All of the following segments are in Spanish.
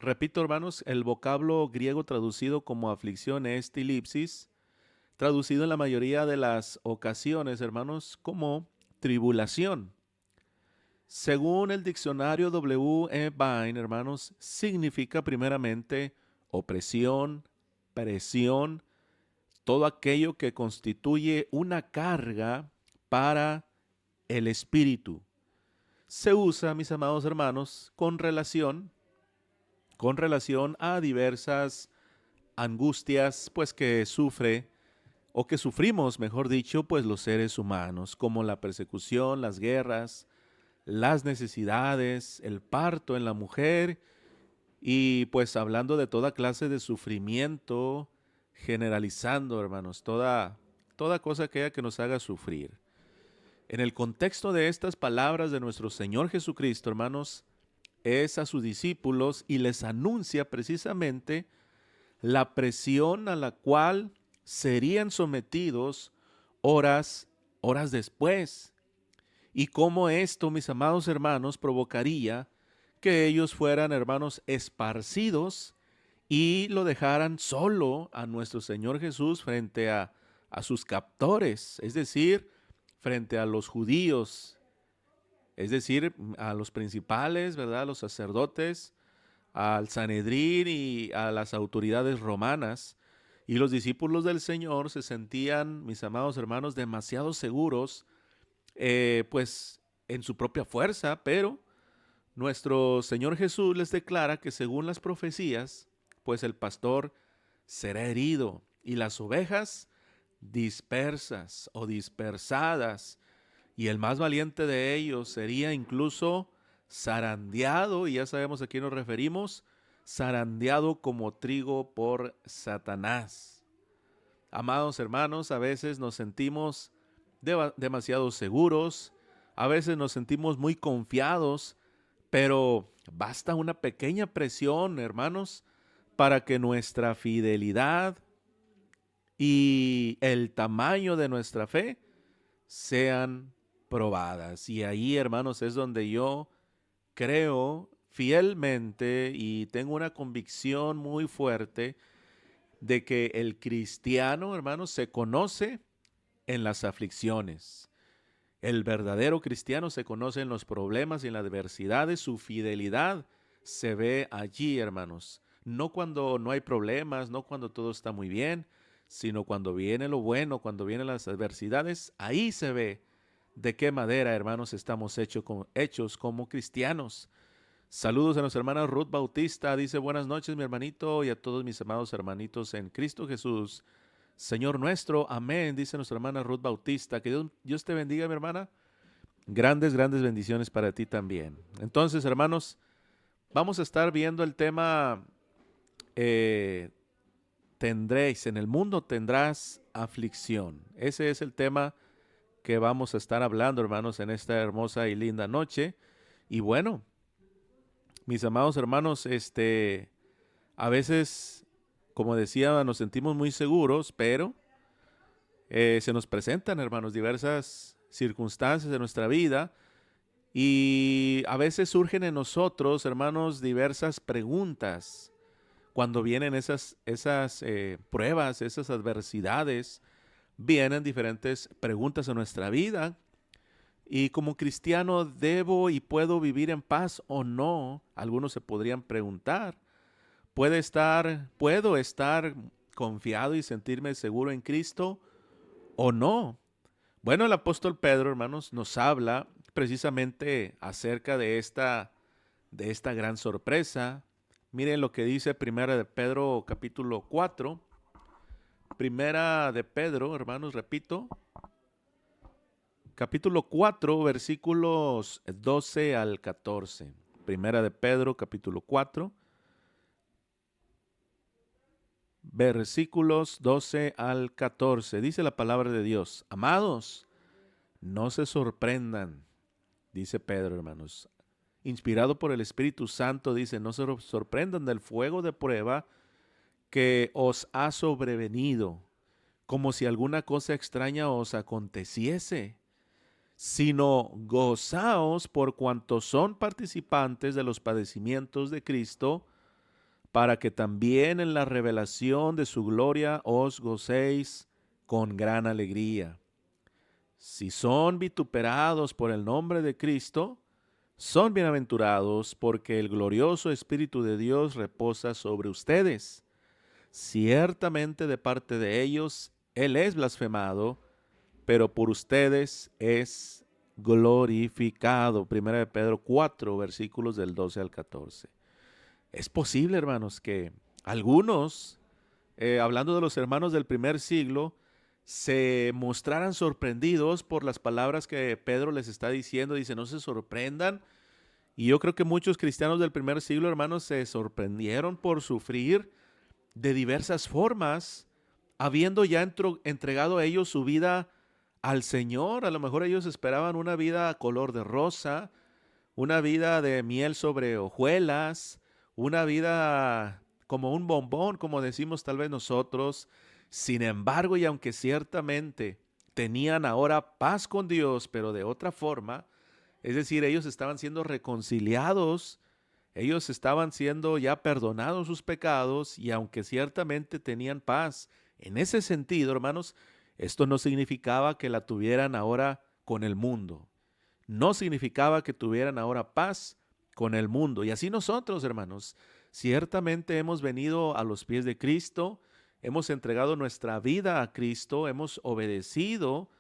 Repito, hermanos, el vocablo griego traducido como aflicción es tilipsis, traducido en la mayoría de las ocasiones, hermanos, como tribulación. Según el diccionario W. E. Vine, hermanos, significa primeramente opresión, presión, todo aquello que constituye una carga para el espíritu. Se usa, mis amados hermanos, con relación a diversas angustias, pues que sufre o que sufrimos, mejor dicho, pues los seres humanos, como la persecución, las guerras, las necesidades, el parto en la mujer y pues hablando de toda clase de sufrimiento, generalizando, hermanos, toda cosa que nos haga sufrir. En el contexto de estas palabras de nuestro Señor Jesucristo, hermanos, es a sus discípulos y les anuncia precisamente la presión a la cual serían sometidos horas, horas después. Y cómo esto, mis amados hermanos, provocaría que ellos fueran, hermanos, esparcidos y lo dejaran solo a nuestro Señor Jesús frente a sus captores, es decir, frente a los judíos, es decir, a los principales, ¿verdad? A los sacerdotes, al Sanedrín y a las autoridades romanas. Y los discípulos del Señor se sentían, mis amados hermanos, demasiado seguros, pues en su propia fuerza, pero nuestro Señor Jesús les declara que según las profecías, pues el pastor será herido y las ovejas dispersas o dispersadas, y el más valiente de ellos sería incluso zarandeado, y ya sabemos a quién nos referimos, zarandeado como trigo por Satanás. Amados hermanos, a veces nos sentimos demasiado seguros, a veces nos sentimos muy confiados, pero basta una pequeña presión, hermanos, para que nuestra fidelidad y el tamaño de nuestra fe sean probadas. Y ahí, hermanos, es donde yo creo fielmente y tengo una convicción muy fuerte de que el cristiano, hermanos, se conoce en las aflicciones. El verdadero cristiano se conoce en los problemas y en las adversidades. Su fidelidad se ve allí, hermanos. No cuando no hay problemas, no cuando todo está muy bien, sino cuando viene lo bueno, cuando vienen las adversidades. Ahí se ve de qué madera, hermanos, estamos hechos como cristianos. Saludos a nuestra hermana Ruth Bautista. Dice buenas noches, mi hermanito, y a todos mis amados hermanitos en Cristo Jesús. Señor nuestro, amén, dice nuestra hermana Ruth Bautista. Que Dios te bendiga, mi hermana. Grandes, grandes bendiciones para ti también. Entonces, hermanos, vamos a estar viendo el tema, eh, tendréis, en el mundo tendrás aflicción. Ese es el tema que vamos a estar hablando, hermanos, en esta hermosa y linda noche. Y bueno, mis amados hermanos, a veces, como decía, nos sentimos muy seguros, pero se nos presentan, hermanos, diversas circunstancias de nuestra vida y a veces surgen en nosotros, hermanos, diversas preguntas cuando vienen esas pruebas, esas adversidades, vienen diferentes preguntas en nuestra vida. Y como cristiano, ¿debo y puedo vivir en paz o no? Algunos se podrían preguntar. ¿Puedo estar confiado y sentirme seguro en Cristo o no? Bueno, el apóstol Pedro, hermanos, nos habla precisamente acerca de esta gran sorpresa. Miren lo que dice Primera de Pedro capítulo 4. Primera de Pedro, hermanos, repito, capítulo 4, versículos 12 al 14. Primera de Pedro, capítulo 4, versículos 12 al 14. Dice la palabra de Dios: Amados, no se sorprendan, dice Pedro, hermanos. Inspirado por el Espíritu Santo, dice: No se sorprendan del fuego de prueba que os ha sobrevenido, como si alguna cosa extraña os aconteciese, sino gozaos por cuanto son participantes de los padecimientos de Cristo, para que también en la revelación de su gloria os gocéis con gran alegría. Si son vituperados por el nombre de Cristo, son bienaventurados porque el glorioso Espíritu de Dios reposa sobre ustedes. Ciertamente de parte de ellos Él es blasfemado, pero por ustedes es glorificado. Primera de Pedro 4, versículos del 12 al 14. Es posible, hermanos, que algunos, hablando de los hermanos del primer siglo, se mostraran sorprendidos por las palabras que Pedro les está diciendo. Dice, no se sorprendan. Y yo creo que muchos cristianos del primer siglo, hermanos, se sorprendieron por sufrir de diversas formas, habiendo ya entregado a ellos su vida al Señor. A lo mejor ellos esperaban una vida color de rosa, una vida de miel sobre hojuelas, una vida como un bombón, como decimos tal vez nosotros. Sin embargo, y aunque ciertamente tenían ahora paz con Dios, pero de otra forma, es decir, ellos estaban siendo reconciliados, ellos estaban siendo ya perdonados sus pecados, y aunque ciertamente tenían paz, en ese sentido, hermanos, esto no significaba que la tuvieran ahora con el mundo. No significaba que tuvieran ahora paz con el mundo. Y así nosotros, hermanos, ciertamente hemos venido a los pies de Cristo, hemos entregado nuestra vida a Cristo, hemos obedecido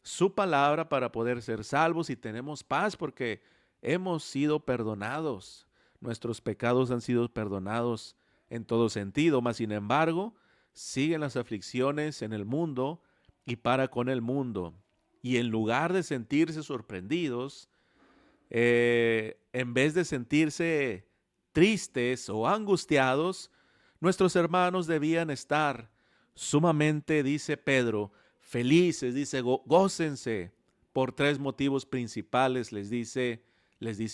su palabra para poder ser salvos y tenemos paz porque hemos sido perdonados. Nuestros pecados han sido perdonados en todo sentido, mas sin embargo, siguen las aflicciones en el mundo y para con el mundo. Y en lugar de sentirse sorprendidos, en vez de sentirse tristes o angustiados, nuestros hermanos debían estar sumamente, dice Pedro, felices, dice, gócense por tres motivos principales, les dice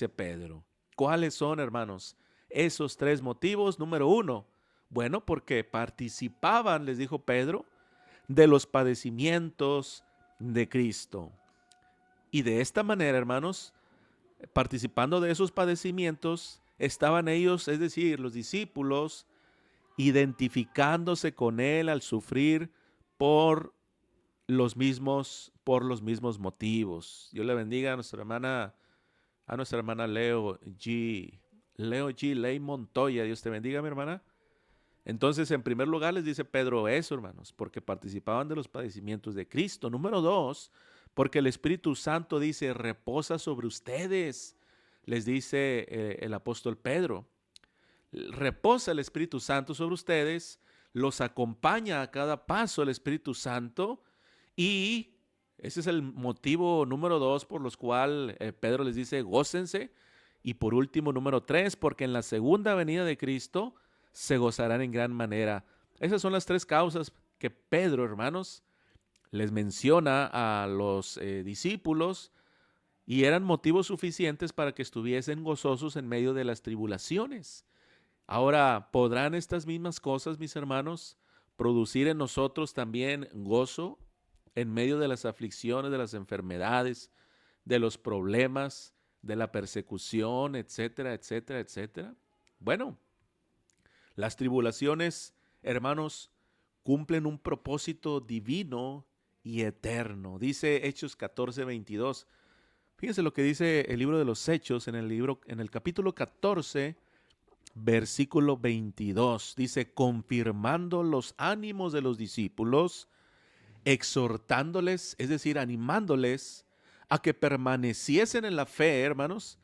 Pedro. ¿Cuáles son, hermanos? Esos tres motivos. Número uno, bueno, porque participaban, les dijo Pedro, de los padecimientos de Cristo. Y de esta manera, hermanos, participando de esos padecimientos, estaban ellos, es decir, los discípulos, identificándose con él al sufrir por los mismos motivos. Dios le bendiga a nuestra hermana Leo G. Ley Montoya. Dios te bendiga, mi hermana. Entonces, en primer lugar, les dice Pedro eso, hermanos, porque participaban de los padecimientos de Cristo. Número dos, porque el Espíritu Santo dice, reposa sobre ustedes, les dice el apóstol Pedro. Reposa el Espíritu Santo sobre ustedes, los acompaña a cada paso el Espíritu Santo, y ese es el motivo número dos por los cuales Pedro les dice, gócense. Y por último, número tres, porque en la segunda venida de Cristo se gozarán en gran manera. Esas son las tres causas que Pedro, hermanos, les menciona a los discípulos, y eran motivos suficientes para que estuviesen gozosos en medio de las tribulaciones. Ahora, ¿podrán estas mismas cosas, mis hermanos, producir en nosotros también gozo en medio de las aflicciones, de las enfermedades, de los problemas, de la persecución, etcétera, etcétera, etcétera? Bueno, las tribulaciones, hermanos, cumplen un propósito divino y eterno. Dice Hechos 14:22. Fíjense lo que dice el libro de los Hechos en el capítulo 14, versículo 22. Dice, confirmando los ánimos de los discípulos, exhortándoles, es decir, animándoles a que permaneciesen en la fe, hermanos,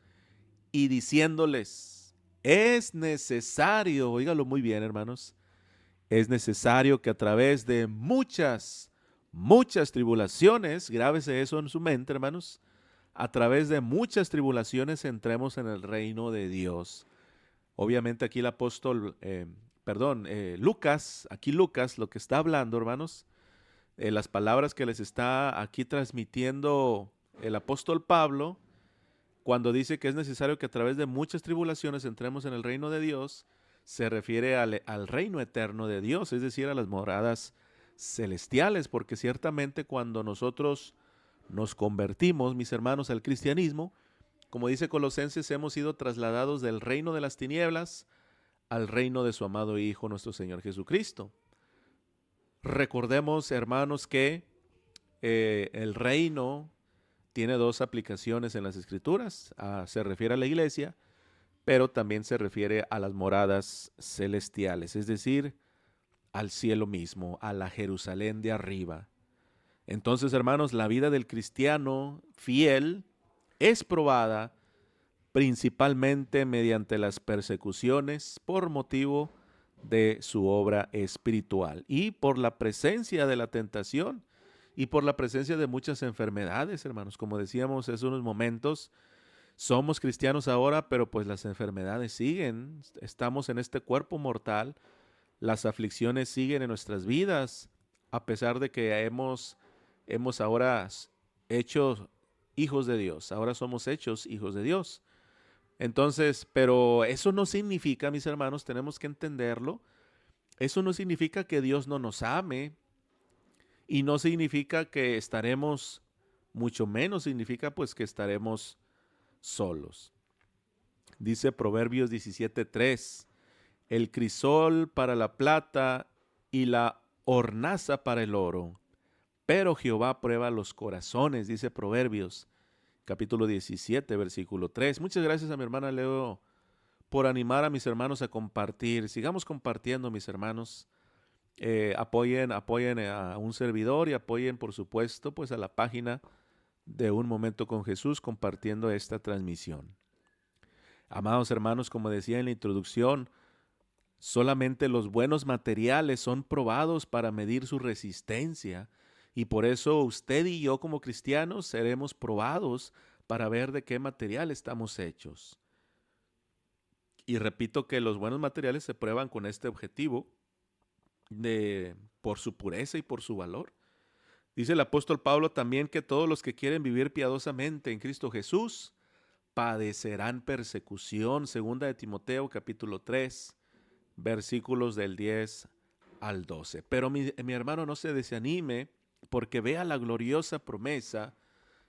y diciéndoles, es necesario, oígalo muy bien, hermanos, es necesario que a través de muchas tribulaciones, grábese eso en su mente, hermanos, a través de muchas tribulaciones entremos en el reino de Dios. Obviamente aquí el apóstol, Lucas, lo que está hablando, hermanos, las palabras que les está aquí transmitiendo el apóstol Pablo, cuando dice que es necesario que a través de muchas tribulaciones entremos en el reino de Dios, se refiere al reino eterno de Dios, es decir, a las moradas celestiales, porque ciertamente cuando nosotros nos convertimos, mis hermanos, al cristianismo, como dice Colosenses, hemos sido trasladados del reino de las tinieblas al reino de su amado Hijo, nuestro Señor Jesucristo. Recordemos, hermanos, que el reino tiene dos aplicaciones en las Escrituras. Se refiere a la iglesia, pero también se refiere a las moradas celestiales, es decir, al cielo mismo, a la Jerusalén de arriba. Entonces, hermanos, la vida del cristiano fiel es probada principalmente mediante las persecuciones por motivo de su obra espiritual y por la presencia de la tentación y por la presencia de muchas enfermedades, hermanos. Como decíamos hace unos momentos, somos cristianos ahora, pero pues las enfermedades siguen. Estamos en este cuerpo mortal, las aflicciones siguen en nuestras vidas, a pesar de que hemos ahora hecho hijos de Dios, ahora somos hechos hijos de Dios. Entonces, pero eso no significa, mis hermanos, tenemos que entenderlo, eso no significa que Dios no nos ame y no significa que estaremos, mucho menos significa pues que estaremos solos. Dice Proverbios 17:3, el crisol para la plata y la hornaza para el oro, pero Jehová prueba los corazones, dice Proverbios capítulo 17, versículo 3. Muchas gracias a mi hermana Leo por animar a mis hermanos a compartir. Sigamos compartiendo, mis hermanos. Apoyen a un servidor y apoyen, por supuesto, pues a la página de Un Momento con Jesús compartiendo esta transmisión. Amados hermanos, como decía en la introducción, solamente los buenos materiales son probados para medir su resistencia y por eso usted y yo como cristianos seremos probados para ver de qué material estamos hechos. Y repito que los buenos materiales se prueban con este objetivo por su pureza y por su valor. Dice el apóstol Pablo también que todos los que quieren vivir piadosamente en Cristo Jesús padecerán persecución. Segunda de Timoteo capítulo 3, versículos del 10 al 12. Pero mi hermano, no se desanime porque vea la gloriosa promesa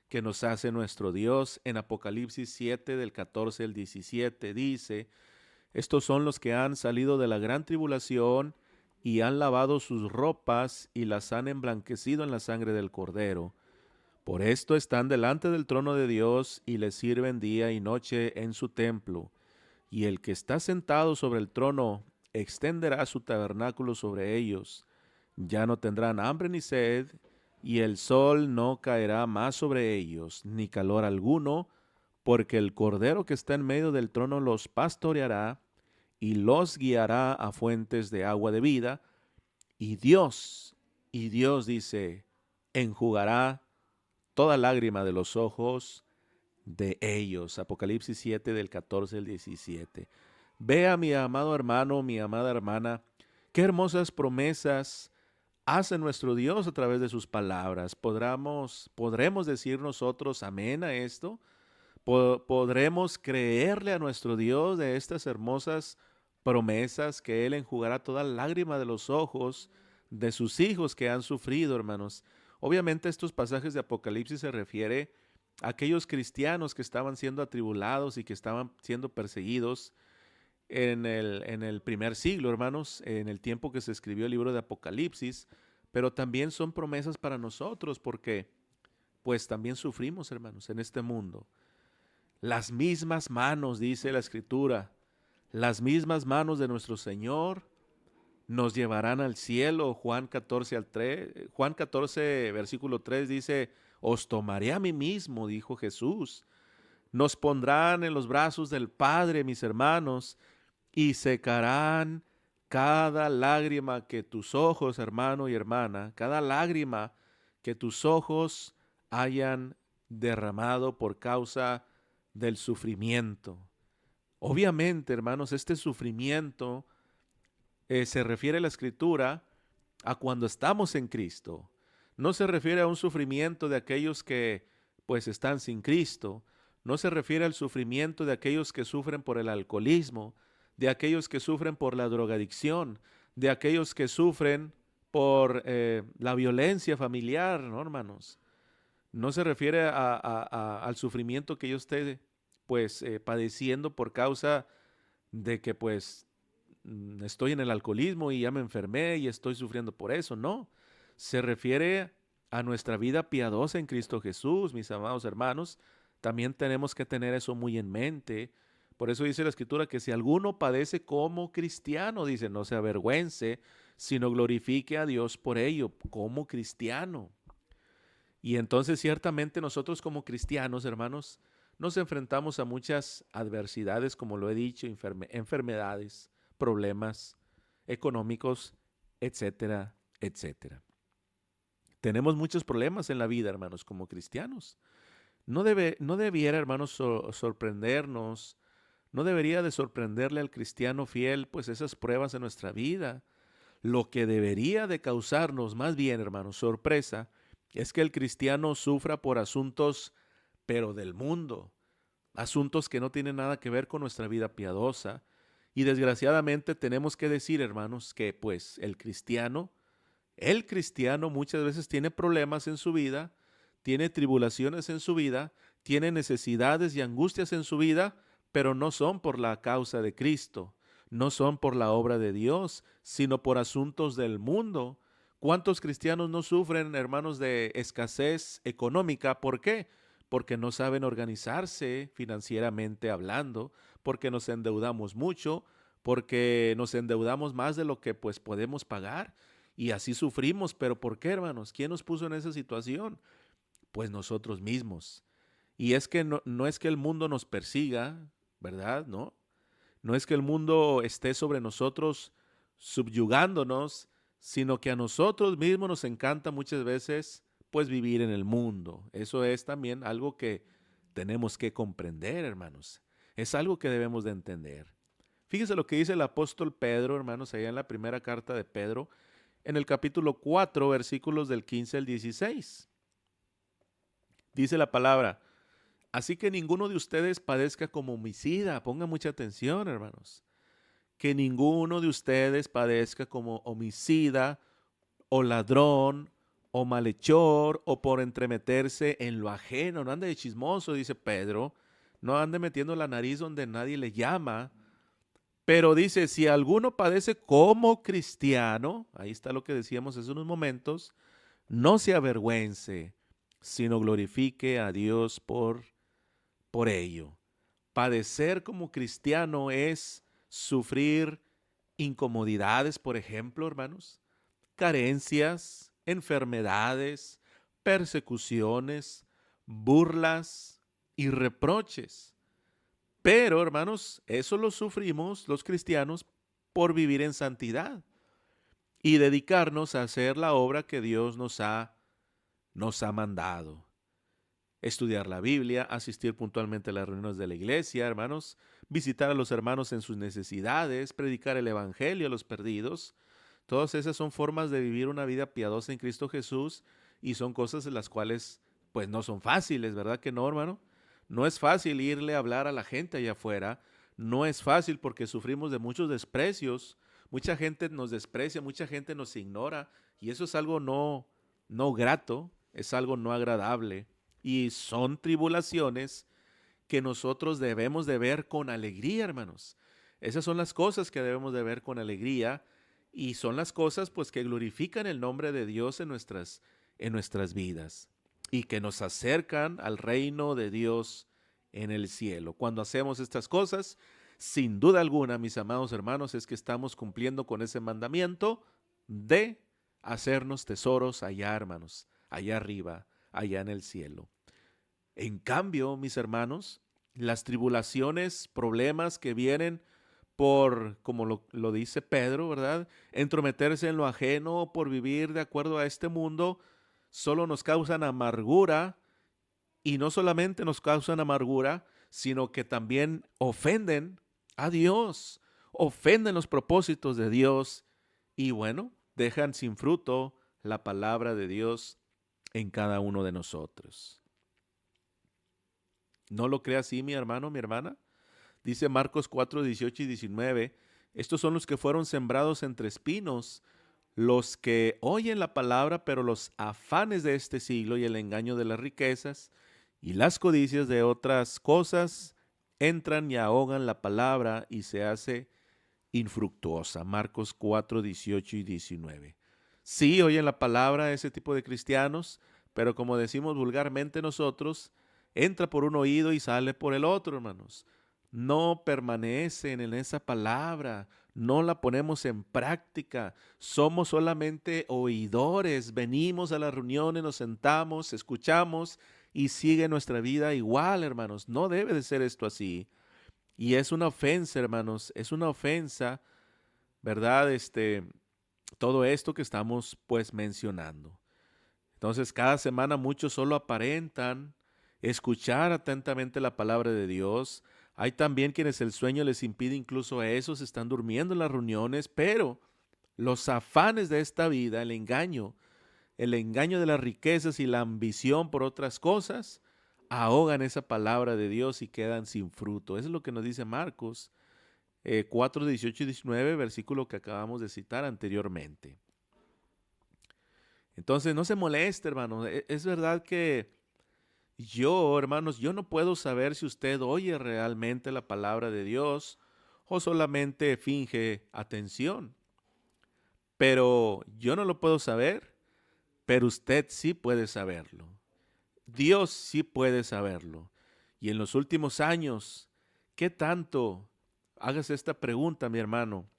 que nos hace nuestro Dios en Apocalipsis 7 del 14 al 17. Dice, estos son los que han salido de la gran tribulación y han lavado sus ropas y las han emblanquecido en la sangre del Cordero. Por esto están delante del trono de Dios y le sirven día y noche en su templo. Y el que está sentado sobre el trono extenderá su tabernáculo sobre ellos. Ya no tendrán hambre ni sed, y el sol no caerá más sobre ellos, ni calor alguno, porque el Cordero que está en medio del trono los pastoreará y los guiará a fuentes de agua de vida, y Dios dice, enjugará toda lágrima de los ojos de ellos. Apocalipsis 7 del 14 al 17. Vea, mi amado hermano, mi amada hermana, qué hermosas promesas hace nuestro Dios a través de sus palabras. ¿Podremos decir nosotros amén a esto? ¿Podremos creerle a nuestro Dios de estas hermosas promesas que Él enjugará toda lágrima de los ojos de sus hijos que han sufrido, hermanos? Obviamente estos pasajes de Apocalipsis se refiere a aquellos cristianos que estaban siendo atribulados y que estaban siendo perseguidos en el primer siglo, hermanos, en el tiempo que se escribió el libro de Apocalipsis, pero también son promesas para nosotros porque pues también sufrimos, hermanos, en este mundo. Las mismas manos, dice la Escritura, las mismas manos de nuestro Señor nos llevarán al cielo. Juan 14, versículo 3 dice, os tomaré a mí mismo, dijo Jesús. Nos pondrán en los brazos del Padre, mis hermanos, y secarán cada lágrima que tus ojos, hermano y hermana, cada lágrima que tus ojos hayan derramado por causa del sufrimiento. Obviamente, hermanos, este sufrimiento se refiere a la Escritura a cuando estamos en Cristo. No se refiere a un sufrimiento de aquellos que pues están sin Cristo. No se refiere al sufrimiento de aquellos que sufren por el alcoholismo, de aquellos que sufren por la drogadicción, de aquellos que sufren por la violencia familiar, ¿no, hermanos? No se refiere al sufrimiento que yo esté pues padeciendo por causa de que pues estoy en el alcoholismo y ya me enfermé y estoy sufriendo por eso. No, se refiere a nuestra vida piadosa en Cristo Jesús, mis amados hermanos. También tenemos que tener eso muy en mente. Por eso dice la Escritura que si alguno padece como cristiano, dice, no se avergüence, sino glorifique a Dios por ello, como cristiano. Y entonces ciertamente nosotros como cristianos, hermanos, nos enfrentamos a muchas adversidades, como lo he dicho, enfermedades, problemas económicos, etcétera, etcétera. Tenemos muchos problemas en la vida, hermanos, como cristianos. No debiera, hermanos, sorprendernos, no debería de sorprenderle al cristiano fiel, pues esas pruebas en nuestra vida. Lo que debería de causarnos más bien, hermanos, sorpresa, es que el cristiano sufra por asuntos, pero del mundo, asuntos que no tienen nada que ver con nuestra vida piadosa. Y desgraciadamente tenemos que decir, hermanos, que pues el cristiano muchas veces tiene problemas en su vida, tiene tribulaciones en su vida, tiene necesidades y angustias en su vida, pero no son por la causa de Cristo, no son por la obra de Dios, sino por asuntos del mundo. ¿Cuántos cristianos no sufren, hermanos, de escasez económica? ¿Por qué? Porque no saben organizarse financieramente hablando, porque nos endeudamos mucho, porque nos endeudamos más de lo que pues podemos pagar y así sufrimos. ¿Pero por qué, hermanos? ¿Quién nos puso en esa situación? Pues nosotros mismos. Y es que no es que el mundo nos persiga, ¿verdad? No. No es que el mundo esté sobre nosotros subyugándonos, sino que a nosotros mismos nos encanta muchas veces pues vivir en el mundo. Eso es también algo que tenemos que comprender, hermanos. Es algo que debemos de entender. Fíjese lo que dice el apóstol Pedro, hermanos, allá en la primera carta de Pedro, en el capítulo 4, versículos del 15 al 16. Dice la palabra: así que ninguno de ustedes padezca como homicida. Ponga mucha atención, hermanos. Que ninguno de ustedes padezca como homicida o ladrón o malhechor o por entremeterse en lo ajeno. No ande de chismoso, dice Pedro. No ande metiendo la nariz donde nadie le llama. Pero dice, si alguno padece como cristiano, ahí está lo que decíamos hace unos momentos, no se avergüence, sino glorifique a Dios por ello. Padecer como cristiano es sufrir incomodidades, por ejemplo, hermanos, carencias, enfermedades, persecuciones, burlas y reproches. Pero, hermanos, eso lo sufrimos los cristianos por vivir en santidad y dedicarnos a hacer la obra que Dios nos ha mandado. Estudiar la Biblia, asistir puntualmente a las reuniones de la iglesia, hermanos, visitar a los hermanos en sus necesidades, predicar el evangelio a los perdidos. Todas esas son formas de vivir una vida piadosa en Cristo Jesús y son cosas en las cuales pues no son fáciles, ¿verdad que no, hermano? No es fácil irle a hablar a la gente allá afuera, no es fácil porque sufrimos de muchos desprecios, mucha gente nos desprecia, mucha gente nos ignora y eso es algo no grato, es algo no agradable. Y son tribulaciones que nosotros debemos de ver con alegría, hermanos. Esas son las cosas que debemos de ver con alegría y son las cosas pues que glorifican el nombre de Dios en nuestras vidas y que nos acercan al reino de Dios en el cielo. Cuando hacemos estas cosas, sin duda alguna, mis amados hermanos, es que estamos cumpliendo con ese mandamiento de hacernos tesoros allá, hermanos, allá arriba, allá en el cielo. En cambio, mis hermanos, las tribulaciones, problemas que vienen por, como lo dice Pedro, ¿verdad? Entrometerse en lo ajeno, por vivir de acuerdo a este mundo, solo nos causan amargura y no solamente nos causan amargura, sino que también ofenden a Dios, ofenden los propósitos de Dios y bueno, dejan sin fruto la palabra de Dios en cada uno de nosotros. ¿No lo cree así, mi hermano, mi hermana? Dice Marcos 4, 18 y 19, estos son los que fueron sembrados entre espinos, los que oyen la palabra, pero los afanes de este siglo y el engaño de las riquezas y las codicias de otras cosas entran y ahogan la palabra y se hace infructuosa. Marcos 4, 18 y 19. Sí, oyen la palabra ese tipo de cristianos, pero como decimos vulgarmente nosotros, entra por un oído y sale por el otro, hermanos. No permanecen en esa palabra, no la ponemos en práctica, somos solamente oidores, venimos a las reuniones, nos sentamos, escuchamos y sigue nuestra vida igual, hermanos. No debe de ser esto así. Y es una ofensa, hermanos, es una ofensa, ¿verdad? Todo esto que estamos pues mencionando. Entonces, cada semana muchos solo aparentan escuchar atentamente la palabra de Dios. Hay también quienes el sueño les impide, incluso a esos están durmiendo en las reuniones, pero los afanes de esta vida, el engaño de las riquezas y la ambición por otras cosas, ahogan esa palabra de Dios y quedan sin fruto. Eso es lo que nos dice Marcos 4, 18 y 19, versículo que acabamos de citar anteriormente. Entonces, no se moleste, hermano. Es verdad que hermanos, yo no puedo saber si usted oye realmente la palabra de Dios o solamente finge atención. Pero yo no lo puedo saber, pero usted sí puede saberlo. Dios sí puede saberlo. Y en los últimos años, ¿qué tanto? Hágase esta pregunta, mi hermano.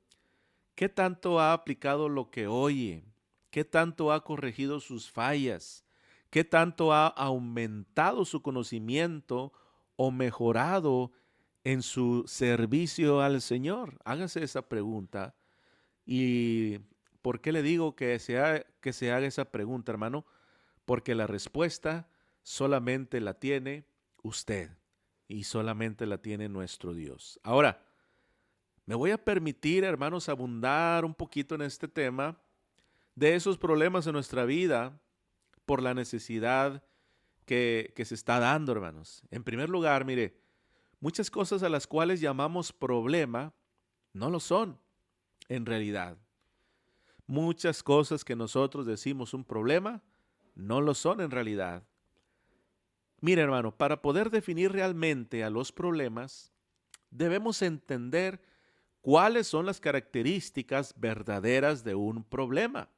¿Qué tanto ha aplicado lo que oye? ¿Qué tanto ha corregido sus fallas? ¿Qué tanto ha aumentado su conocimiento o mejorado en su servicio al Señor? Hágase esa pregunta. ¿Y por qué le digo que se haga esa pregunta, hermano? Porque la respuesta solamente la tiene usted y solamente la tiene nuestro Dios. Ahora, me voy a permitir, hermanos, abundar un poquito en este tema de esos problemas en nuestra vida por la necesidad que se está dando, hermanos. En primer lugar, mire, muchas cosas a las cuales llamamos problema no lo son en realidad. Muchas cosas que nosotros decimos un problema no lo son en realidad. Mire, hermano, para poder definir realmente a los problemas, debemos entender cuáles son las características verdaderas de un problema.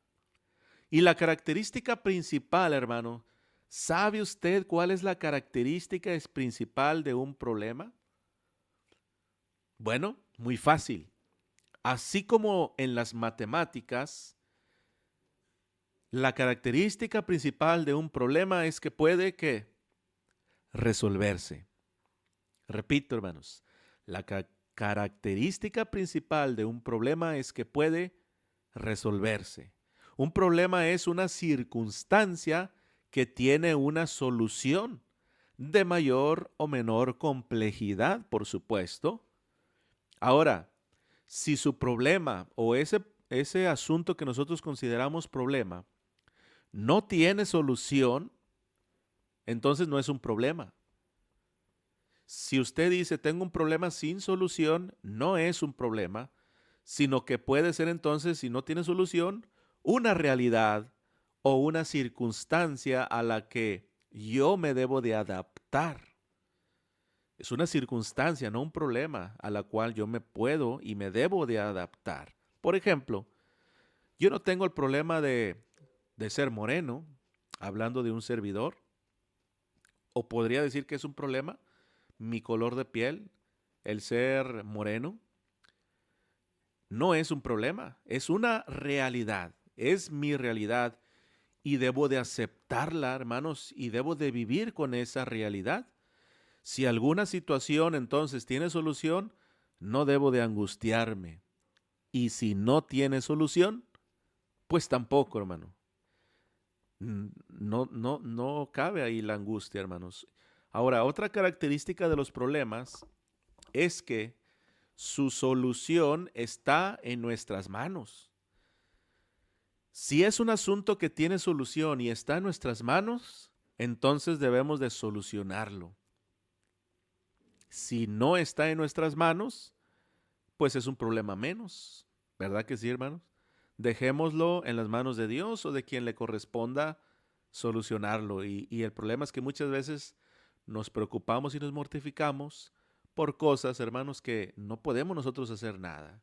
Y la característica principal, hermano, ¿sabe usted cuál es la característica principal de un problema? Bueno, muy fácil. Así como en las matemáticas, la característica principal de un problema es que puede resolverse. Repito, hermanos, la característica principal de un problema es que puede resolverse. Un problema es una circunstancia que tiene una solución de mayor o menor complejidad, por supuesto. Ahora, si su problema o ese asunto que nosotros consideramos problema no tiene solución, entonces no es un problema. Si usted dice, tengo un problema sin solución, no es un problema, sino que puede ser entonces, si no tiene solución, una realidad o una circunstancia a la que yo me debo de adaptar. Es una circunstancia, no un problema, a la cual yo me puedo y me debo de adaptar. Por ejemplo, yo no tengo el problema de ser moreno, hablando de un servidor, o podría decir que es un problema mi color de piel, el ser moreno. No es un problema, es una realidad, es mi realidad y debo de aceptarla, hermanos, y debo de vivir con esa realidad. Si alguna situación entonces tiene solución, no debo de angustiarme. Y si no tiene solución, pues tampoco, hermano. No cabe ahí la angustia, hermanos. Ahora, otra característica de los problemas es que su solución está en nuestras manos. Si es un asunto que tiene solución y está en nuestras manos, entonces debemos de solucionarlo. Si no está en nuestras manos, pues es un problema menos. ¿Verdad que sí, hermanos? Dejémoslo en las manos de Dios o de quien le corresponda solucionarlo. Y el problema es que muchas veces nos preocupamos y nos mortificamos por cosas, hermanos, que no podemos nosotros hacer nada.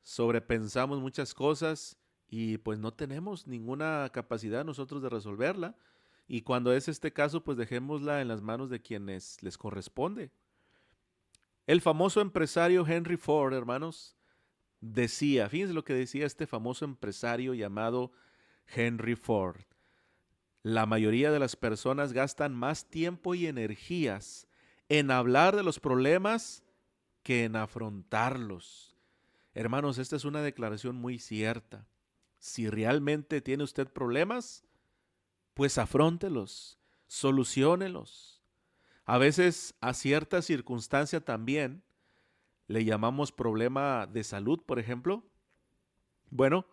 sobrepensamos muchas cosas y pues no tenemos ninguna capacidad nosotros de resolverla. Y cuando es este caso, pues dejémosla en las manos de quienes les corresponde. El famoso empresario Henry Ford, hermanos, decía, fíjense lo que decía este famoso empresario llamado Henry Ford: la mayoría de las personas gastan más tiempo y energías en hablar de los problemas que en afrontarlos. Hermanos, esta es una declaración muy cierta. Si realmente tiene usted problemas, pues afróntelos, soluciónelos. A veces a cierta circunstancia también le llamamos problema de salud, por ejemplo. Bueno,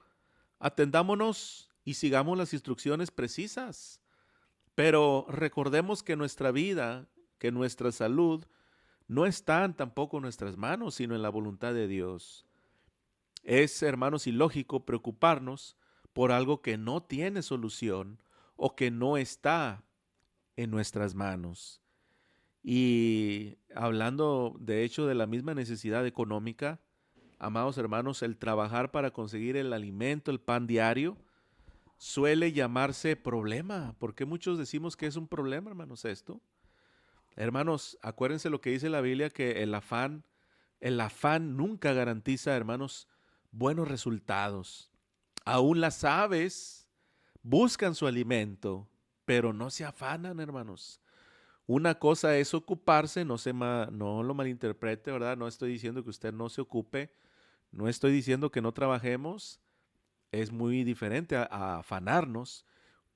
atendámonos y sigamos las instrucciones precisas. Pero recordemos que nuestra vida, que nuestra salud, no están tampoco en nuestras manos, sino en la voluntad de Dios. Es, hermanos, ilógico preocuparnos por algo que no tiene solución o que no está en nuestras manos. Y hablando de hecho de la misma necesidad económica, amados hermanos, el trabajar para conseguir el alimento, el pan diario, suele llamarse problema. ¿Por qué muchos decimos que es un problema, hermanos, esto? Hermanos, acuérdense lo que dice la Biblia, que el afán nunca garantiza, hermanos, buenos resultados. Aún las aves buscan su alimento, pero no se afanan, hermanos. Una cosa es ocuparse, no lo malinterprete, ¿verdad? No estoy diciendo que usted no se ocupe, no estoy diciendo que no trabajemos, es muy diferente a afanarnos.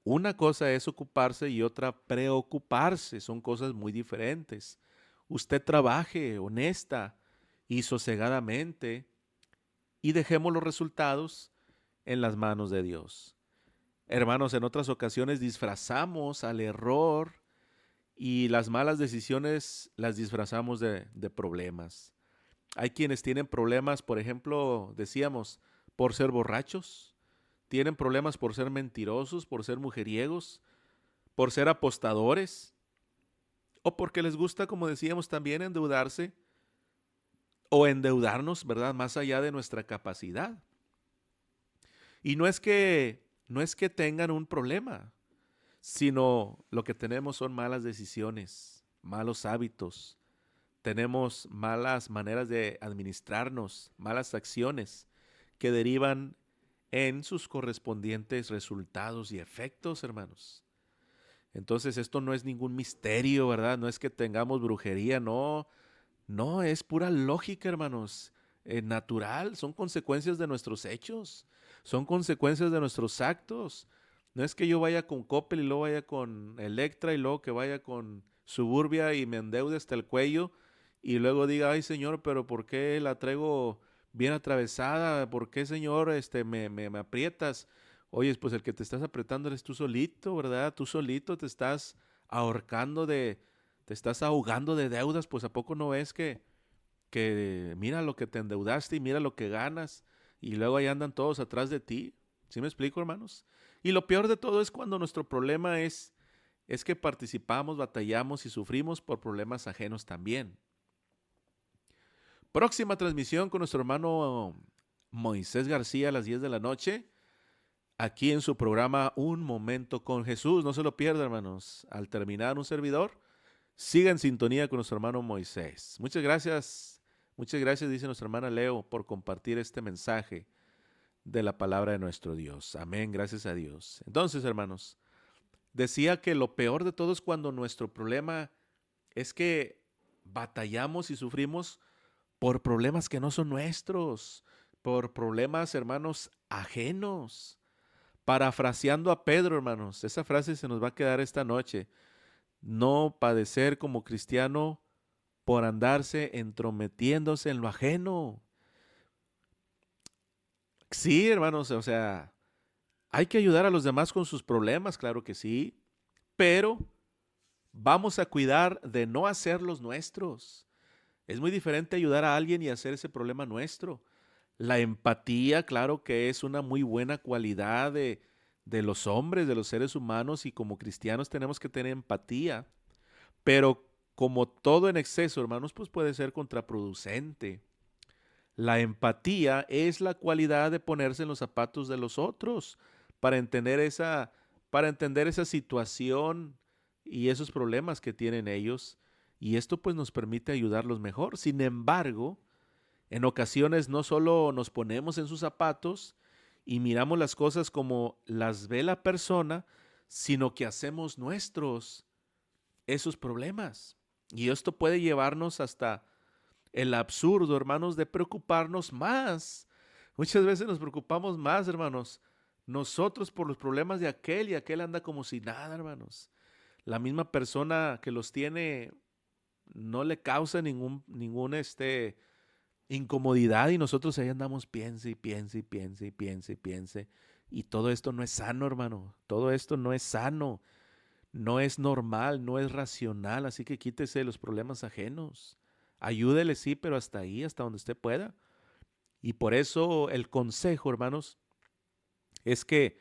Una cosa es ocuparse y otra preocuparse, son cosas muy diferentes. Usted trabaje honesta y sosegadamente y dejemos los resultados en las manos de Dios. Hermanos, en otras ocasiones disfrazamos al error y las malas decisiones las disfrazamos de problemas. Hay quienes tienen problemas, por ejemplo, decíamos, por ser borrachos, tienen problemas por ser mentirosos, por ser mujeriegos, por ser apostadores, o porque les gusta, como decíamos también, endeudarse o endeudarnos, ¿verdad? Más allá de nuestra capacidad. Y no es que tengan un problema, sino lo que tenemos son malas decisiones, malos hábitos, tenemos malas maneras de administrarnos, malas acciones que derivan en sus correspondientes resultados y efectos, hermanos. Entonces esto no es ningún misterio, ¿verdad? No es que tengamos brujería, no, no, es pura lógica, hermanos. Natural, son consecuencias de nuestros hechos, son consecuencias de nuestros actos. No es que yo vaya con Coppel y luego vaya con Electra y luego que vaya con Suburbia y me endeude hasta el cuello y luego diga, ay Señor, pero ¿por qué la traigo bien atravesada? ¿Por qué, Señor, me aprietas? Oye, pues el que te estás apretando eres tú solito, ¿verdad? Tú solito te estás ahorcando te estás ahogando de deudas, pues ¿a poco no ves que mira lo que te endeudaste y mira lo que ganas y luego ahí andan todos atrás de ti? ¿Sí me explico, hermanos? Y lo peor de todo es cuando nuestro problema es que participamos, batallamos y sufrimos por problemas ajenos también. Próxima transmisión con nuestro hermano Moisés García a las 10 de la noche, aquí en su programa Un Momento con Jesús. No se lo pierda, hermanos. Al terminar un servidor, siga en sintonía con nuestro hermano Moisés. Muchas gracias, dice nuestra hermana Leo, por compartir este mensaje de la palabra de nuestro Dios. Amén, gracias a Dios. Entonces, hermanos, decía que lo peor de todo es cuando nuestro problema es que batallamos y sufrimos por problemas que no son nuestros, por problemas, hermanos, ajenos. Parafraseando a Pedro, hermanos, esa frase se nos va a quedar esta noche. No padecer como cristiano por andarse entrometiéndose en lo ajeno. Sí, hermanos, o sea, hay que ayudar a los demás con sus problemas, claro que sí, pero vamos a cuidar de no hacerlos nuestros. Es muy diferente ayudar a alguien y hacer ese problema nuestro. La empatía, claro que es una muy buena cualidad de los hombres, de los seres humanos, y como cristianos tenemos que tener empatía, pero como todo en exceso, hermanos, pues puede ser contraproducente. La empatía es la cualidad de ponerse en los zapatos de los otros para entender esa, para entender esa situación y esos problemas que tienen ellos. Y esto pues nos permite ayudarlos mejor. Sin embargo, en ocasiones no solo nos ponemos en sus zapatos y miramos las cosas como las ve la persona, sino que hacemos nuestros esos problemas. Y esto puede llevarnos hasta el absurdo, hermanos, de preocuparnos más. Muchas veces nos preocupamos más, hermanos, nosotros por los problemas de aquel y aquel anda como si nada, hermanos. La misma persona que los tiene no le causa ningún incomodidad y nosotros ahí andamos piense y piense y piense y piense y piense. Y todo esto no es sano, hermano. Todo esto no es sano, no es normal, no es racional. Así que quítese de los problemas ajenos. Ayúdele, sí, pero hasta ahí, hasta donde usted pueda. Y por eso el consejo, hermanos, es que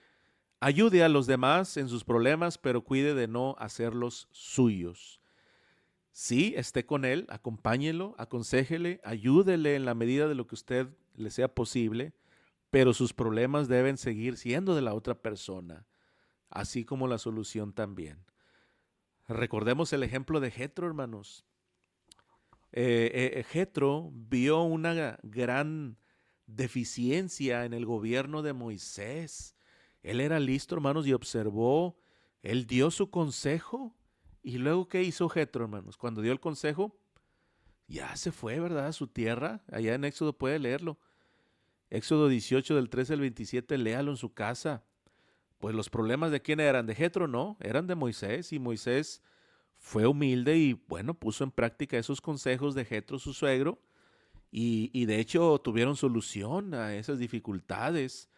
ayude a los demás en sus problemas, pero cuide de no hacerlos suyos. Sí, esté con él, acompáñelo, aconséjele, ayúdele en la medida de lo que usted le sea posible, pero sus problemas deben seguir siendo de la otra persona, así como la solución también. Recordemos el ejemplo de Jetro, hermanos. Jetro vio una gran deficiencia en el gobierno de Moisés. Él era listo, hermanos, y observó, él dio su consejo. Y luego, ¿qué hizo Jetro, hermanos? Cuando dio el consejo, ya se fue, ¿verdad? A su tierra. Allá en Éxodo puede leerlo. Éxodo 18 del 13 al 27, léalo en su casa. Pues los problemas de quién eran, de Jetro, no, eran de Moisés. Y Moisés fue humilde y bueno, puso en práctica esos consejos de Jetro, su suegro. Y de hecho tuvieron solución a esas dificultades.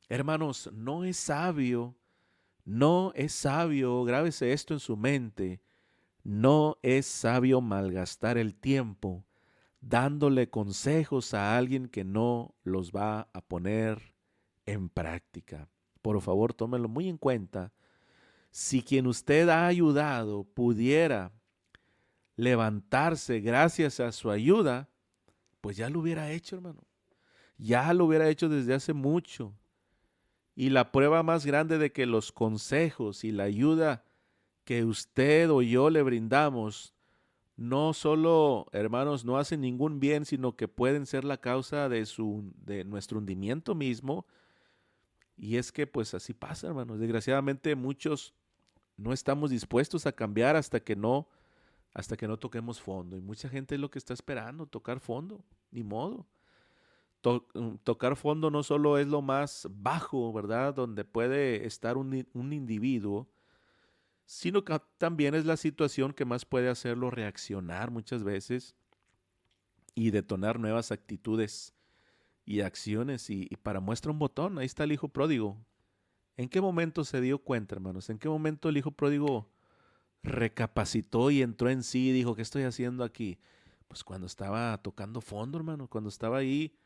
Hermanos, no es sabio, grábese esto en su mente, no es sabio malgastar el tiempo dándole consejos a alguien que no los va a poner en práctica. Por favor, tómelo muy en cuenta. Si quien usted ha ayudado pudiera levantarse gracias a su ayuda, pues ya lo hubiera hecho, hermano. Ya lo hubiera hecho desde hace mucho. Y la prueba más grande de que los consejos y la ayuda que usted o yo le brindamos no solo, hermanos, no hacen ningún bien, sino que pueden ser la causa de nuestro hundimiento mismo. Y es que pues así pasa, hermanos. Desgraciadamente muchos no estamos dispuestos a cambiar hasta que no toquemos fondo. Y mucha gente es lo que está esperando, tocar fondo, ni modo. Tocar fondo no solo es lo más bajo, ¿verdad? Donde puede estar un individuo, sino que también es la situación que más puede hacerlo reaccionar muchas veces y detonar nuevas actitudes y acciones. Y para muestra un botón, ahí está el hijo pródigo. ¿En qué momento se dio cuenta, hermanos? ¿En qué momento el hijo pródigo recapacitó y entró en sí y dijo, ¿qué estoy haciendo aquí? Pues cuando estaba tocando fondo, hermano, cuando estaba ahí.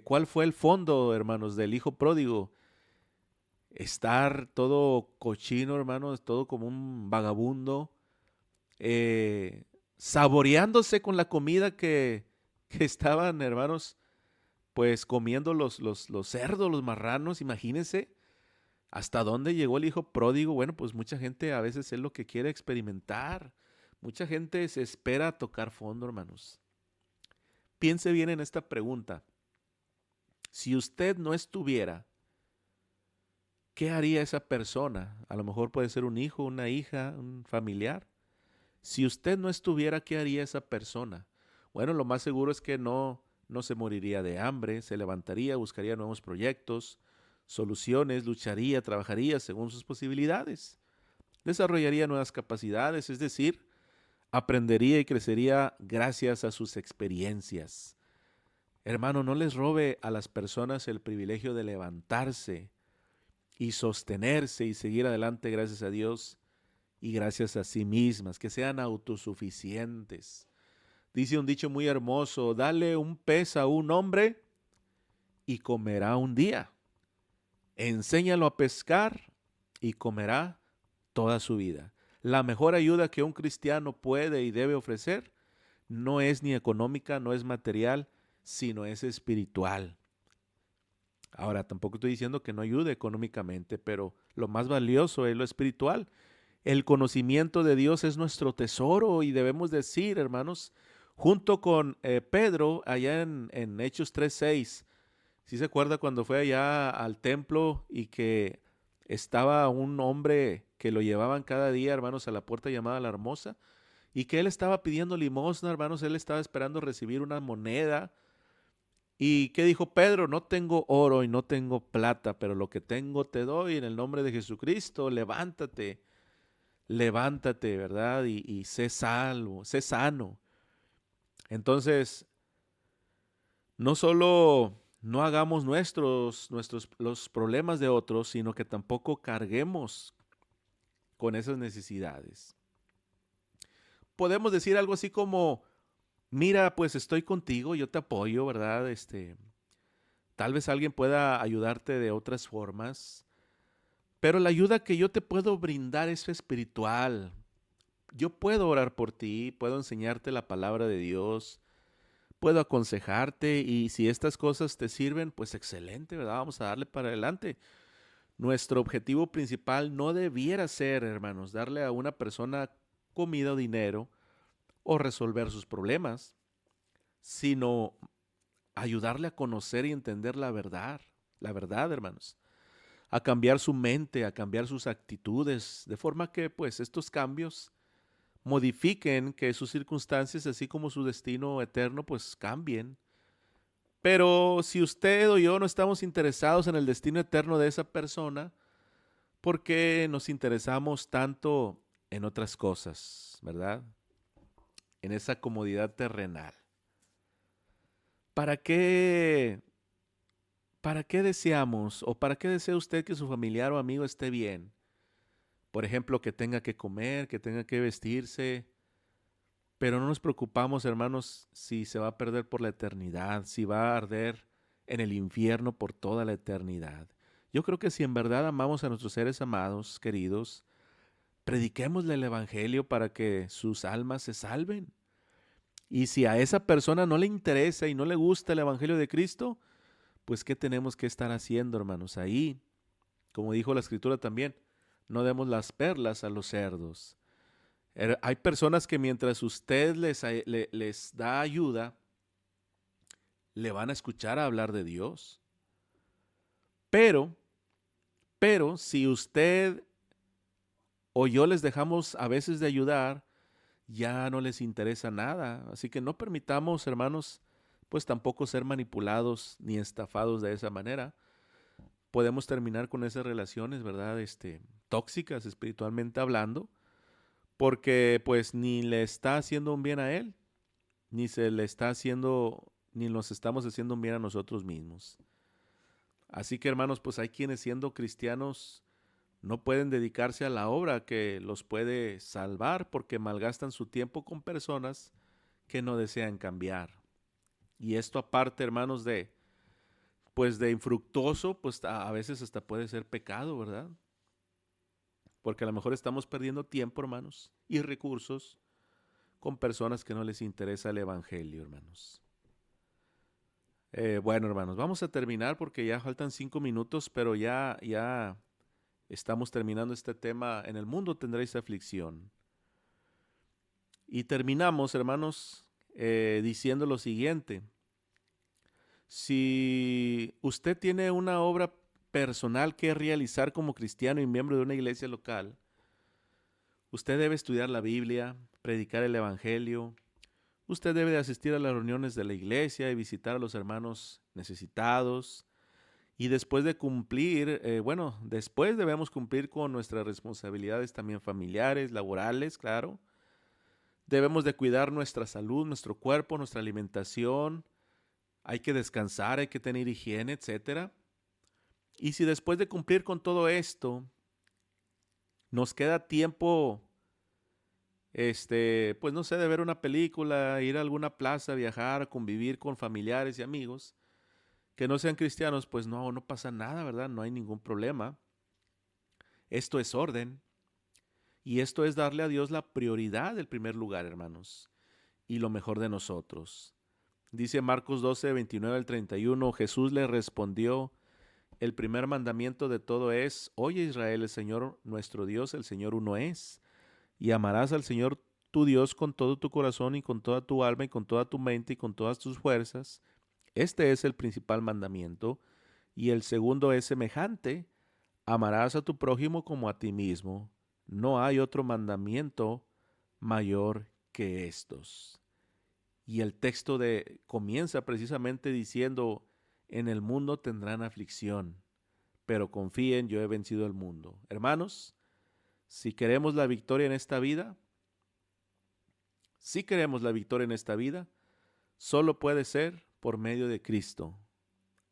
¿Cuál fue el fondo, hermanos, del hijo pródigo? Estar todo cochino, hermanos, todo como un vagabundo, saboreándose con la comida que estaban, hermanos, pues comiendo los cerdos, los marranos, imagínense. ¿Hasta dónde llegó el hijo pródigo? Bueno, pues mucha gente a veces es lo que quiere experimentar. Mucha gente se espera a tocar fondo, hermanos. Piense bien en esta pregunta. Si usted no estuviera, ¿qué haría esa persona? A lo mejor puede ser un hijo, una hija, un familiar. Si usted no estuviera, ¿qué haría esa persona? Bueno, lo más seguro es que no se moriría de hambre, se levantaría, buscaría nuevos proyectos, soluciones, lucharía, trabajaría según sus posibilidades, desarrollaría nuevas capacidades, es decir, aprendería y crecería gracias a sus experiencias. Hermano, no les robe a las personas el privilegio de levantarse y sostenerse y seguir adelante gracias a Dios y gracias a sí mismas, que sean autosuficientes. Dice un dicho muy hermoso, dale un pez a un hombre y comerá un día. Enséñalo a pescar y comerá toda su vida. La mejor ayuda que un cristiano puede y debe ofrecer no es ni económica, no es material, sino es espiritual. Ahora, tampoco estoy diciendo que no ayude económicamente, pero lo más valioso es lo espiritual. El conocimiento de Dios es nuestro tesoro y debemos decir, hermanos, junto con Pedro, allá en Hechos 3:6, ¿sí se acuerda cuando fue allá al templo y que estaba un hombre que lo llevaban cada día, hermanos, a la puerta llamada La Hermosa? Y que él estaba pidiendo limosna, hermanos, él estaba esperando recibir una moneda. ¿Y qué dijo Pedro? No tengo oro y no tengo plata, pero lo que tengo te doy en el nombre de Jesucristo. Levántate, levántate, ¿verdad? Y sé salvo, sé sano. Entonces, no solo no hagamos los problemas de otros, sino que tampoco carguemos con esas necesidades. Podemos decir algo así como, mira, pues estoy contigo, yo te apoyo, ¿verdad? Tal vez alguien pueda ayudarte de otras formas, pero la ayuda que yo te puedo brindar es espiritual. Yo puedo orar por ti, puedo enseñarte la palabra de Dios, puedo aconsejarte y si estas cosas te sirven, pues excelente, ¿verdad? Vamos a darle para adelante. Nuestro objetivo principal no debiera ser, hermanos, darle a una persona comida o dinero o resolver sus problemas, sino ayudarle a conocer y entender la verdad, hermanos, a cambiar su mente, a cambiar sus actitudes, de forma que pues estos cambios modifiquen que sus circunstancias, así como su destino eterno, pues cambien. Pero si usted o yo no estamos interesados en el destino eterno de esa persona, ¿por qué nos interesamos tanto en otras cosas, verdad? En esa comodidad terrenal. ¿Para qué, para qué deseamos o para qué desea usted que su familiar o amigo esté bien? Por ejemplo, que tenga que comer, que tenga que vestirse, pero no nos preocupamos, hermanos, si se va a perder por la eternidad, si va a arder en el infierno por toda la eternidad. Yo creo que si en verdad amamos a nuestros seres amados, queridos, prediquémosle el Evangelio para que sus almas se salven. Y si a esa persona no le interesa y no le gusta el Evangelio de Cristo, pues ¿qué tenemos que estar haciendo, hermanos? Ahí, como dijo la Escritura también, no demos las perlas a los cerdos. Hay personas que mientras usted les da ayuda, le van a escuchar a hablar de Dios. Pero, pero si usted o yo les dejamos a veces de ayudar, ya no les interesa nada. Así que no permitamos, hermanos, pues tampoco ser manipulados ni estafados de esa manera. Podemos terminar con esas relaciones, ¿verdad? Tóxicas espiritualmente hablando, porque pues ni le está haciendo un bien a él, ni se le está haciendo, ni nos estamos haciendo un bien a nosotros mismos. Así que hermanos, pues hay quienes siendo cristianos no pueden dedicarse a la obra que los puede salvar porque malgastan su tiempo con personas que no desean cambiar. Y esto aparte, hermanos, pues de infructuoso, pues a veces hasta puede ser pecado, ¿verdad? Porque a lo mejor estamos perdiendo tiempo, hermanos, y recursos con personas que no les interesa el evangelio, hermanos. Bueno, hermanos, vamos a terminar porque ya faltan 5 minutos, pero ya estamos terminando este tema. En el mundo tendréis aflicción. Y terminamos, hermanos, diciendo lo siguiente. Si usted tiene una obra personal que realizar como cristiano y miembro de una iglesia local, usted debe estudiar la Biblia, predicar el Evangelio. Usted debe de asistir a las reuniones de la iglesia y visitar a los hermanos necesitados. Y después de cumplir, después debemos cumplir con nuestras responsabilidades también familiares, laborales, claro. Debemos de cuidar nuestra salud, nuestro cuerpo, nuestra alimentación. Hay que descansar, hay que tener higiene, etcétera. Y si después de cumplir con todo esto, nos queda tiempo, pues no sé, de ver una película, ir a alguna plaza, viajar, convivir con familiares y amigos que no sean cristianos, pues no pasa nada, ¿verdad? No hay ningún problema. Esto es orden y esto es darle a Dios la prioridad del primer lugar, hermanos, y lo mejor de nosotros. Dice Marcos 12, 29 al 31, Jesús le respondió: el primer mandamiento de todo es: oye Israel, el Señor nuestro Dios, el Señor uno es, y amarás al Señor tu Dios con todo tu corazón y con toda tu alma y con toda tu mente y con todas tus fuerzas. Este es el principal mandamiento. Y el segundo es semejante: amarás a tu prójimo como a ti mismo. No hay otro mandamiento mayor que estos. Y el texto comienza precisamente diciendo: en el mundo tendrán aflicción, pero confíen, yo he vencido el mundo. Hermanos, si queremos la victoria en esta vida, solo puede ser por medio de Cristo,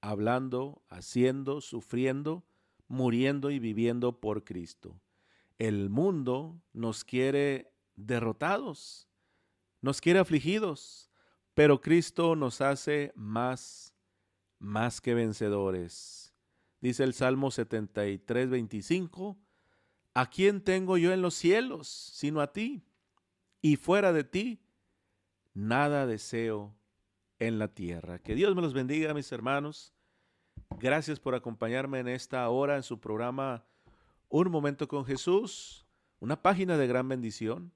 hablando, haciendo, sufriendo, muriendo y viviendo por Cristo. El mundo nos quiere derrotados, nos quiere afligidos, pero Cristo nos hace más que vencedores. Dice el Salmo 73, 25, ¿a quién tengo yo en los cielos sino a ti? Y fuera de ti, nada deseo en la tierra. Que Dios me los bendiga, mis hermanos. Gracias por acompañarme en esta hora en su programa Un Momento con Jesús, una página de gran bendición.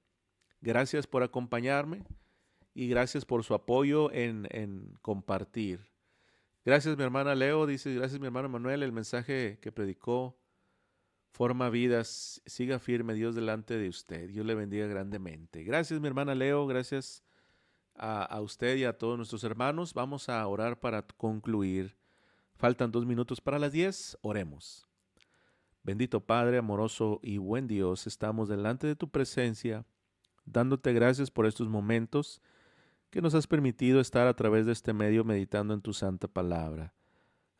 Gracias por acompañarme y gracias por su apoyo en compartir. Gracias mi hermana Leo, dice, gracias mi hermano Manuel, el mensaje que predicó forma vidas, siga firme Dios delante de usted, Dios le bendiga grandemente. Gracias mi hermana Leo, gracias a usted y a todos nuestros hermanos. Vamos a orar para concluir. Faltan 2 minutos para las 10, oremos. Bendito Padre, amoroso y buen Dios, estamos delante de tu presencia, dándote gracias por estos momentos que nos has permitido estar a través de este medio meditando en tu santa palabra.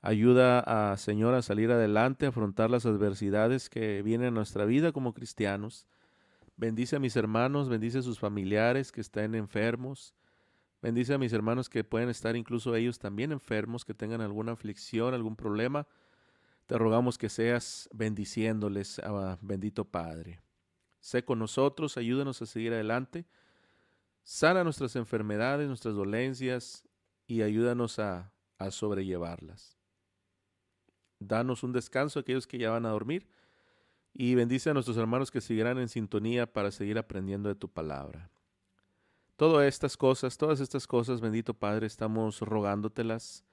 Ayuda a Señor a salir adelante, a afrontar las adversidades que vienen a nuestra vida como cristianos. Bendice a mis hermanos, bendice a sus familiares que estén enfermos. Bendice a mis hermanos que pueden estar incluso ellos también enfermos, que tengan alguna aflicción, algún problema. Te rogamos que seas bendiciéndoles, bendito Padre. Sé con nosotros, ayúdanos a seguir adelante. Sana nuestras enfermedades, nuestras dolencias y ayúdanos a sobrellevarlas. Danos un descanso a aquellos que ya van a dormir y bendice a nuestros hermanos que seguirán en sintonía para seguir aprendiendo de tu palabra. Todas estas cosas, bendito Padre, estamos rogándotelas,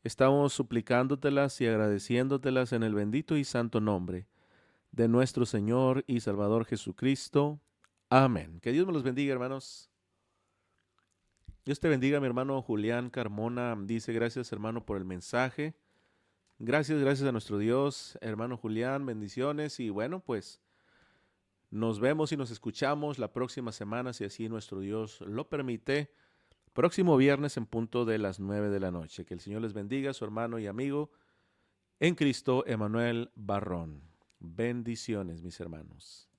estamos suplicándotelas y agradeciéndotelas en el bendito y santo nombre de nuestro Señor y Salvador Jesucristo. Amén. Que Dios me los bendiga, hermanos. Dios te bendiga, mi hermano Julián Carmona. Dice, gracias, hermano, por el mensaje. Gracias a nuestro Dios, hermano Julián, bendiciones. Y bueno, pues nos vemos y nos escuchamos la próxima semana, si así nuestro Dios lo permite. Próximo viernes en punto de las 9 de la noche. Que el Señor les bendiga, su hermano y amigo en Cristo, Emanuel Barrón. Bendiciones, mis hermanos.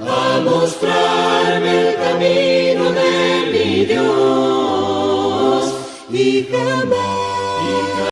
A mostrarme el camino de mi Dios y jamás